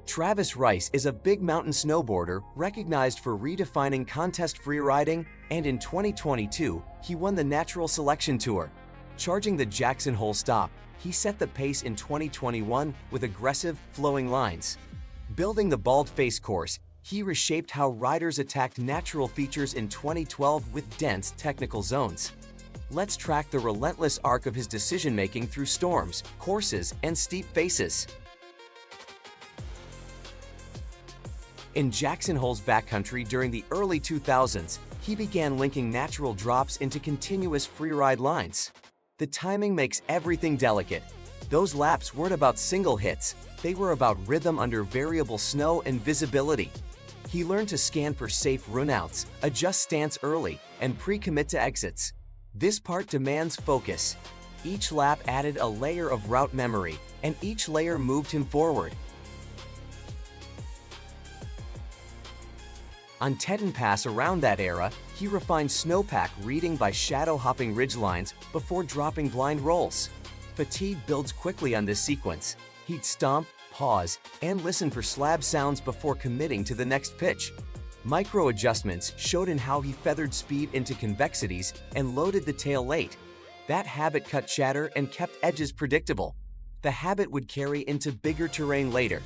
Travis Rice is a big mountain snowboarder recognized for redefining contest freeriding, and in 2022, he won the Natural Selection Tour. Charging the Jackson Hole stop, he set the pace in 2021 with aggressive, flowing lines. Building the bald face course, he reshaped how riders attacked natural features in 2012 with dense technical zones. Let's track the relentless arc of his decision-making through storms, courses, and steep faces. In Jackson Hole's backcountry during the early 2000s, he began linking natural drops into continuous freeride lines. The timing makes everything delicate. Those laps weren't about single hits, they were about rhythm under variable snow and visibility. He learned to scan for safe runouts, adjust stance early, and pre-commit to exits. This part demands focus. Each lap added a layer of route memory, and each layer moved him forward. On Teton Pass around that era, he refined snowpack reading by shadow-hopping ridgelines before dropping blind rolls. Fatigue builds quickly on this sequence. He'd stomp, pause, and listen for slab sounds before committing to the next pitch. Micro-adjustments showed in how he feathered speed into convexities and loaded the tail late. That habit cut chatter and kept edges predictable. The habit would carry into bigger terrain later.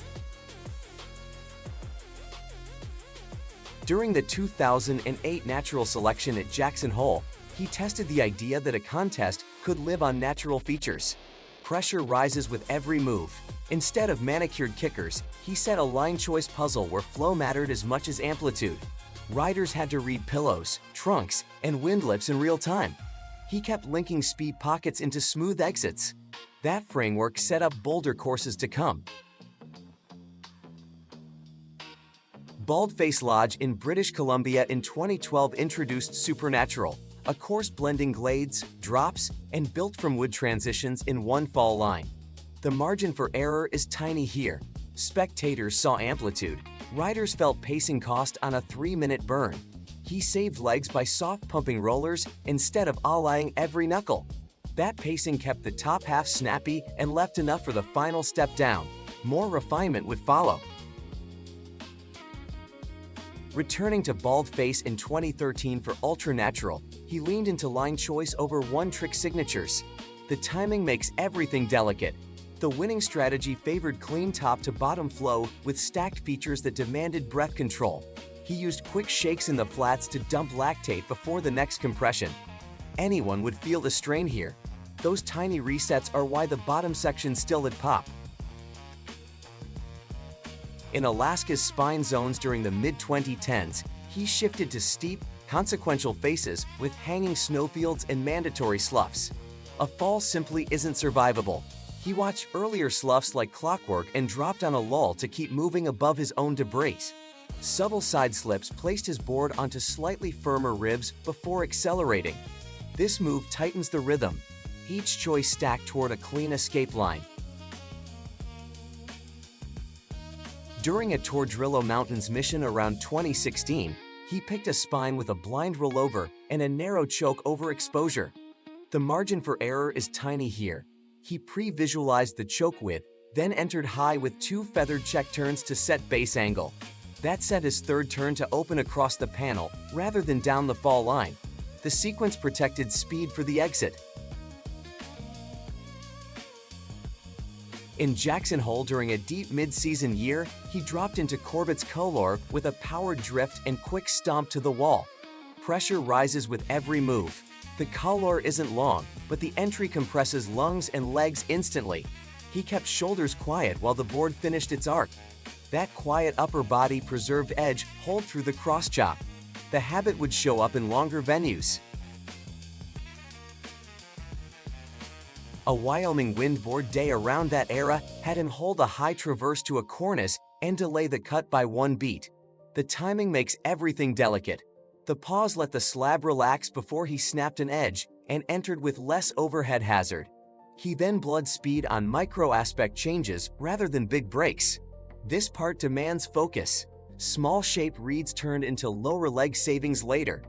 During the 2008 natural selection at Jackson Hole, he tested the idea that a contest could live on natural features. Pressure rises with every move. Instead of manicured kickers, he set a line choice puzzle where flow mattered as much as amplitude. Riders had to read pillows, trunks, and wind lifts in real time. He kept linking speed pockets into smooth exits. That framework set up bolder courses to come. Baldface Lodge in British Columbia in 2012 introduced Supernatural, a course blending glades, drops, and built from wood transitions in one fall line. The margin for error is tiny here. Spectators saw amplitude. Riders felt pacing cost on a 3-minute burn. He saved legs by soft pumping rollers instead of allying every knuckle. That pacing kept the top half snappy and left enough for the final step down. More refinement would follow. Returning to bald face in 2013 for Ultranatural, he leaned into line choice over one-trick signatures. The timing makes everything delicate. The winning strategy favored clean top-to-bottom flow with stacked features that demanded breath control. He used quick shakes in the flats to dump lactate before the next compression. Anyone would feel the strain here. Those tiny resets are why the bottom section still had pop. In Alaska's spine zones during the mid-2010s, he shifted to steep, consequential faces with hanging snowfields and mandatory sloughs. A fall simply isn't survivable. He watched earlier sloughs like clockwork and dropped on a lull to keep moving above his own debris. Subtle side slips placed his board onto slightly firmer ribs before accelerating. This move tightens the rhythm. Each choice stacked toward a clean escape line. During a Tordrillo Mountains mission around 2016, he picked a spine with a blind rollover and a narrow choke over exposure. The margin for error is tiny here. He pre-visualized the choke width, then entered high with 2 feathered check turns to set base angle. That set his third turn to open across the panel rather than down the fall line. The sequence protected speed for the exit. In Jackson Hole during a deep mid-season year, he dropped into Corbett's Couloir with a powered drift and quick stomp to the wall. Pressure rises with every move. The Couloir isn't long, but the entry compresses lungs and legs instantly. He kept shoulders quiet while the board finished its arc. That quiet upper body preserved edge hold through the cross chop. The habit would show up in longer venues. A Wyoming windboard day around that era had him hold a high traverse to a cornice and delay the cut by 1 beat. The timing makes everything delicate. The pause let the slab relax before he snapped an edge and entered with less overhead hazard. He then blood speed on micro aspect changes rather than big breaks. This part demands focus. Small shape reads turned into lower leg savings later.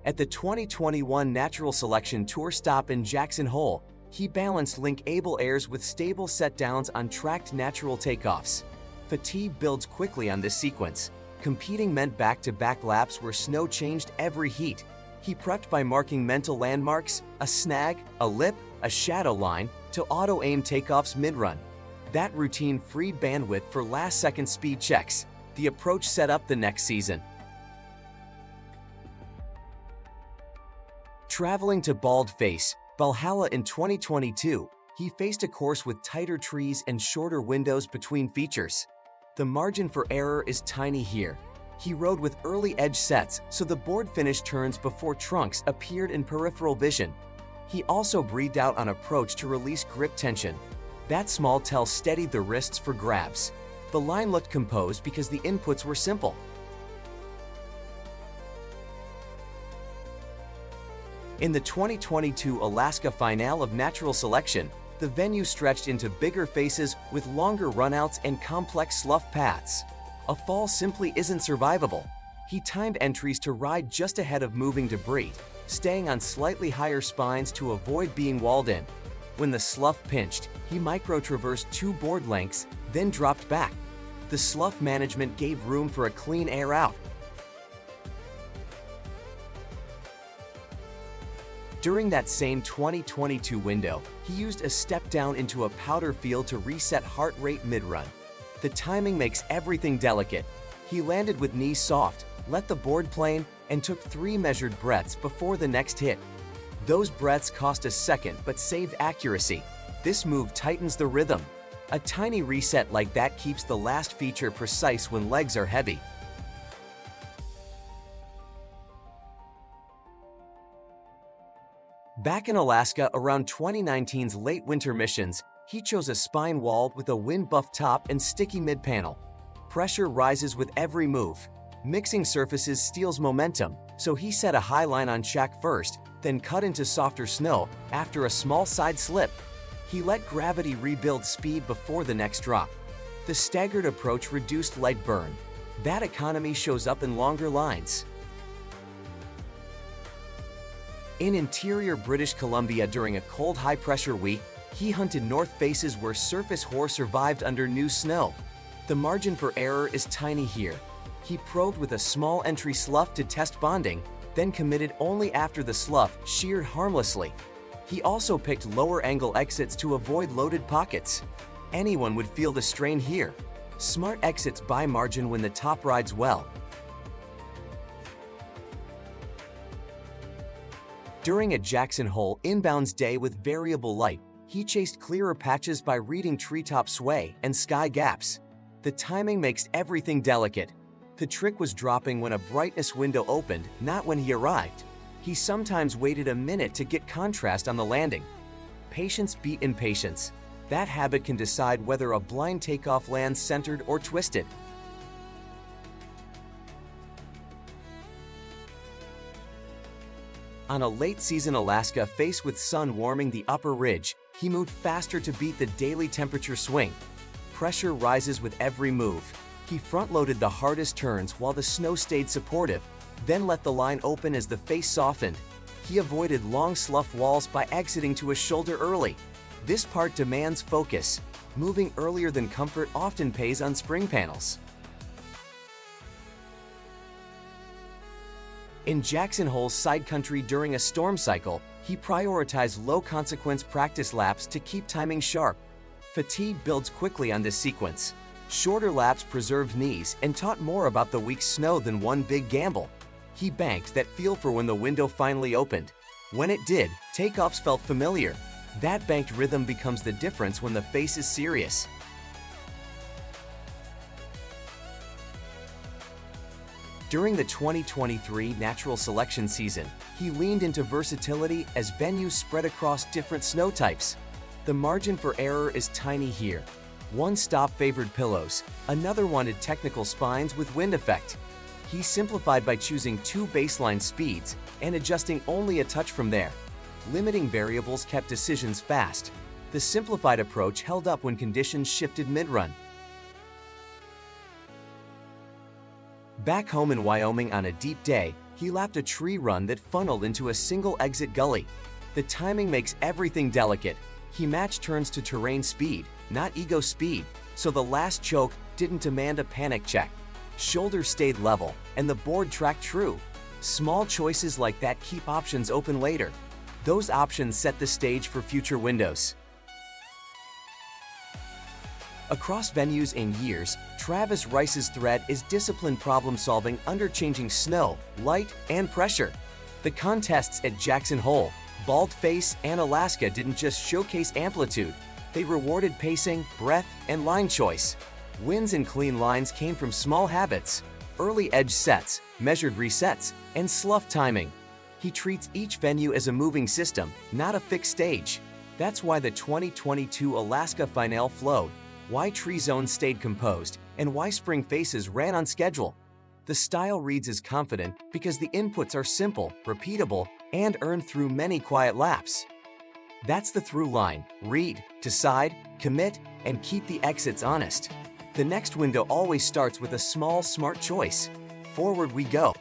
At the 2021 Natural Selection Tour stop in Jackson Hole, He balanced link-able airs with stable set-downs on tracked natural takeoffs. Fatigue builds quickly on this sequence. Competing meant back-to-back laps where snow changed every heat. He prepped by marking mental landmarks, a snag, a lip, a shadow line, to auto-aim takeoffs mid-run. That routine freed bandwidth for last-second speed checks. The approach set up the next season. Traveling to Bald Face Valhalla in 2022, he faced a course with tighter trees and shorter windows between features. The margin for error is tiny here. He rode with early edge sets, so the board finish turns before trunks appeared in peripheral vision. He also breathed out on approach to release grip tension. That small tell steadied the wrists for grabs. The line looked composed because the inputs were simple. In the 2022 Alaska Finale of Natural Selection, the venue stretched into bigger faces with longer runouts and complex slough paths. A fall simply isn't survivable. He timed entries to ride just ahead of moving debris, staying on slightly higher spines to avoid being walled in. When the slough pinched, he micro-traversed 2 board lengths, then dropped back. The slough management gave room for a clean air out. During that same 2022 window, he used a step down into a powder field to reset heart rate mid-run. The timing makes everything delicate. He landed with knees soft, let the board plane, and took 3 measured breaths before the next hit. Those breaths cost a second but saved accuracy. This move tightens the rhythm. A tiny reset like that keeps the last feature precise when legs are heavy. Back in Alaska around 2019's late winter missions, he chose a spine wall with a wind-buff top and sticky mid-panel. Pressure rises with every move. Mixing surfaces steals momentum, so he set a high line on shack first, then cut into softer snow after a small side slip. He let gravity rebuild speed before the next drop. The staggered approach reduced leg burn. That economy shows up in longer lines. In interior British Columbia during a cold high-pressure week, he hunted north faces where surface hoar survived under new snow. The margin for error is tiny here. He probed with a small entry slough to test bonding, then committed only after the slough sheared harmlessly. He also picked lower angle exits to avoid loaded pockets. Anyone would feel the strain here. Smart exits buy margin when the top rides well. During a Jackson Hole inbounds day with variable light, he chased clearer patches by reading treetop sway and sky gaps. The timing makes everything delicate. The trick was dropping when a brightness window opened, not when he arrived. He sometimes waited a minute to get contrast on the landing. Patience beat impatience. That habit can decide whether a blind takeoff lands centered or twisted. On a late-season Alaska face with sun warming the upper ridge, he moved faster to beat the daily temperature swing. Pressure rises with every move. He front-loaded the hardest turns while the snow stayed supportive, then let the line open as the face softened. He avoided long slough walls by exiting to a shoulder early. This part demands focus. Moving earlier than comfort often pays on spring panels. In Jackson Hole's side country during a storm cycle, he prioritized low-consequence practice laps to keep timing sharp. Fatigue builds quickly on this sequence. Shorter laps preserved knees and taught more about the week's snow than one big gamble. He banked that feel for when the window finally opened. When it did, takeoffs felt familiar. That banked rhythm becomes the difference when the face is serious. During the 2023 natural selection season, he leaned into versatility as venues spread across different snow types. The margin for error is tiny here. One stop favored pillows, another wanted technical spines with wind effect. He simplified by choosing 2 baseline speeds and adjusting only a touch from there. Limiting variables kept decisions fast. The simplified approach held up when conditions shifted mid-run. Back home in Wyoming on a deep day, he lapped a tree run that funneled into a single exit gully. The timing makes everything delicate. He matched turns to terrain speed, not ego speed, so the last choke didn't demand a panic check. Shoulders stayed level, and the board tracked true. Small choices like that keep options open later. Those options set the stage for future windows. Across venues and years, Travis Rice's thread is disciplined problem-solving under changing snow, light, and pressure. The contests at Jackson Hole, Bald Face, and Alaska didn't just showcase amplitude. They rewarded pacing, breath, and line choice. Wins and clean lines came from small habits, early edge sets, measured resets, and slough timing. He treats each venue as a moving system, not a fixed stage. That's why the 2022 Alaska Finale flowed, why Tree Zone stayed composed, and why Spring Faces ran on schedule. The style reads as confident because the inputs are simple, repeatable, and earned through many quiet laps. That's the through line: read, decide, commit, and keep the exits honest. The next window always starts with a small, smart choice. Forward we go.